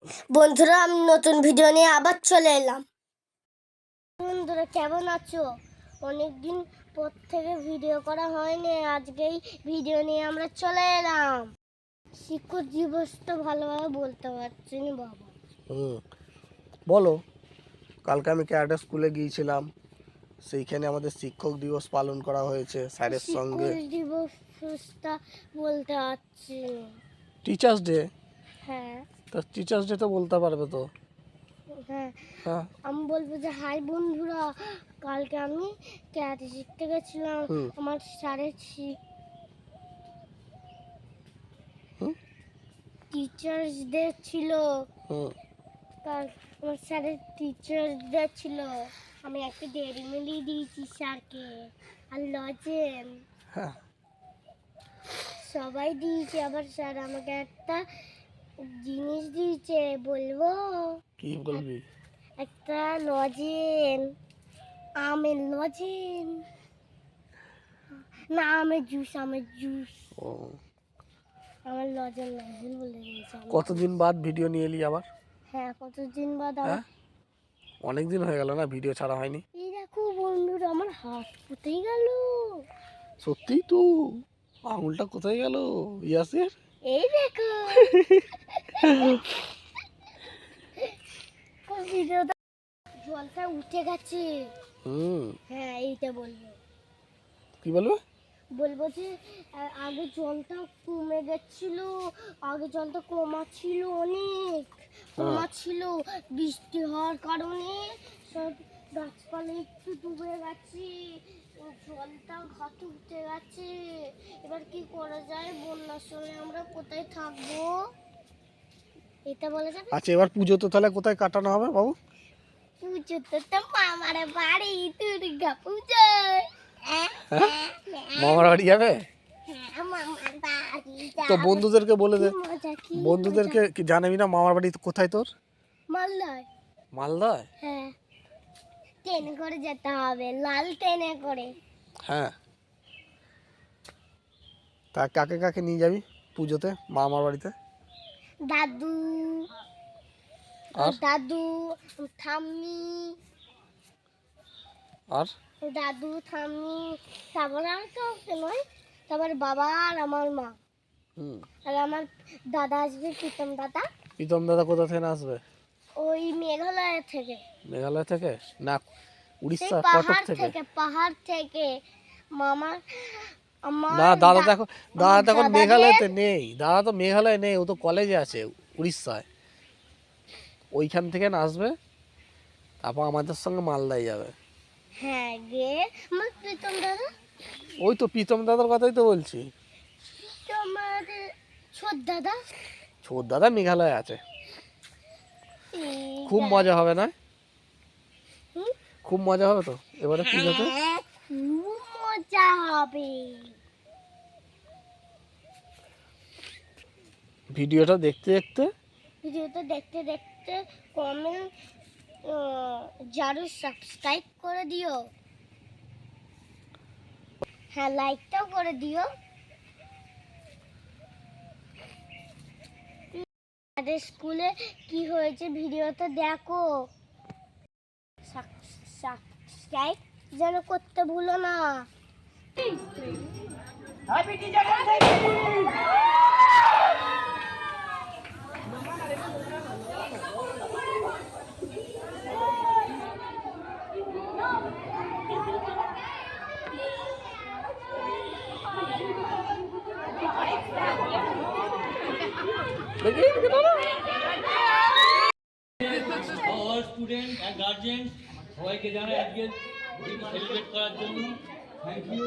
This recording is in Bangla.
বন্ধুরা, আমি নতুন ভিডিও নিয়ে আবার চলে এলাম। বন্ধুরা, কেমন আছো? অনেকদিন পর থেকে ভিডিও করা হয়নি, আজকেই ভিডিও নিয়ে আমরা চলে এলাম। শিক্ষক দিবস তো ভালোভাবে বলতে পারছি না বাবা। বলো। কালকে আমি ক্যারাটে স্কুলে গিয়েছিলাম, সেইখানে আমাদের শিক্ষক দিবস পালন করা হয়েছে স্যারের সঙ্গে। শিক্ষক দিবসটা বলতে পারছি। Teachers day. হ্যাঁ, তো টিচার্স ডে তো বলতে পারবে তো? হ্যাঁ, হ্যাঁ, আমি বলবো যে হাই বন্ধুরা, কালকে আমি ক্যারাটে শিখতে গেছিলাম। আমার স্যারের টিচার্স ডে ছিল। কাল আমার স্যারের টিচার্স ডে ছিল। আমি একটা ডেয়ারি মিল্ক দিয়েছি স্যারকে, আর লজেন সবাই দিয়েছে। আবার স্যার আমাকে একটা জিনিস দিয়েছে, বলবো? কি বলবি? একটা লজেন, আমের লজেন, না আমের জুস, ও, আমার লজেন না, ভুল বলে দিয়েছি। কতদিন বাদ ভিডিও নিয়ে এলি আবার? হ্যাঁ, কতদিন বাদ? অনেক দিন হয়ে গেল না ভিডিও ছাড়া হয়নি। এই দেখো বন্ধুরা, আমার হাত কোথায় গেল? সত্যিই তো, আঙুলটা কোথায় গেল ইয়াসের? এই দেখো। ভিডিওটা জলটা উঠে গেছে। হ্যাঁ, এইটা বলবো। কি বলবো? বলবো যে আগে জলটা কমে গেছিল, আগে জলটা কমা ছিল, অনেক কমা ছিল। বৃষ্টি হওয়ার কারণে সব গাছপালা একটু ডুবে গেছে, জলটা ঘাটে উঠে গেছে। এবার কি করা যায়? বন্যার সময় আমরা কোথায় থাকবো? এটা বলা যাবে? আচ্ছা, এবার পুজো তো তাহলে কোথায় কাটানো হবে বাবু? পুজো তো মামার বাড়ি, দুর্গা পুজো। মামার বাড়ি যাবে? তো বন্ধুদেরকে বলে দে, বন্ধুদেরকে কি জানাবি না মামার বাড়ি কোথায় তোর? মালদায়। মালদায়? হ্যাঁ, ট্রেনে করে যেতে হবে, লাল ট্রেনে করে। হ্যাঁ, তা কাকে কাকে নিয়ে যাবি পুজোতে মামার বাড়িতে? দাদু, আর দাদু, ঠাম্মি, আর দাদু, ঠাম্মি, তারপরে আর কাউকে নয়, তারপরে বাবা আর আমার মা। আর আমার দাদা আসবে, প্রীতম দাদা। প্রীতম দাদা কোথা থেকে আসবে? ওই মেঘালয় থেকে। মেঘালয় থেকে না, উড়িষ্যা, কটক পাহাড় থেকে? থেকে, পাহাড় থেকে। মামা না, দাদা দেখো, দাদা তখন মেঘালয়তে নেই, দাদা তো মেঘালয় নেই, ও তো কলেজে আছে উড়িষ্যায়। ওইখান থেকে আসবে, তারপর আমাদের সঙ্গে মালদায় যাবে। হ্যাঁ, গে আমার প্রীতম দাদা। ওই তো প্রীতম দাদার কথাই তো বলছি। তোমার ছোট দাদা, ছোট দাদা মেঘালয় আছে। খুব মজা হবে না? খুব মজা হবে তো এবারে পুজোতে? খুব মজা হবে। ভিডিওটা দেখতে দেখতে কমেন্ট, যারা সাবস্ক্রাইব করে দিও। হ্যাঁ, লাইকটাও করে দিও। আমাদের স্কুলে কি হয়েছে ভিডিওতে দেখো। সাবস্ক্রাইব যেন করতে ভুলো না। Happy teacher day. স্টুডেন্ট আর গার্জিয়ান সবাইকে জানাই আজকে সেলিব্রেট করার জন্য থ্যাংক ইউ।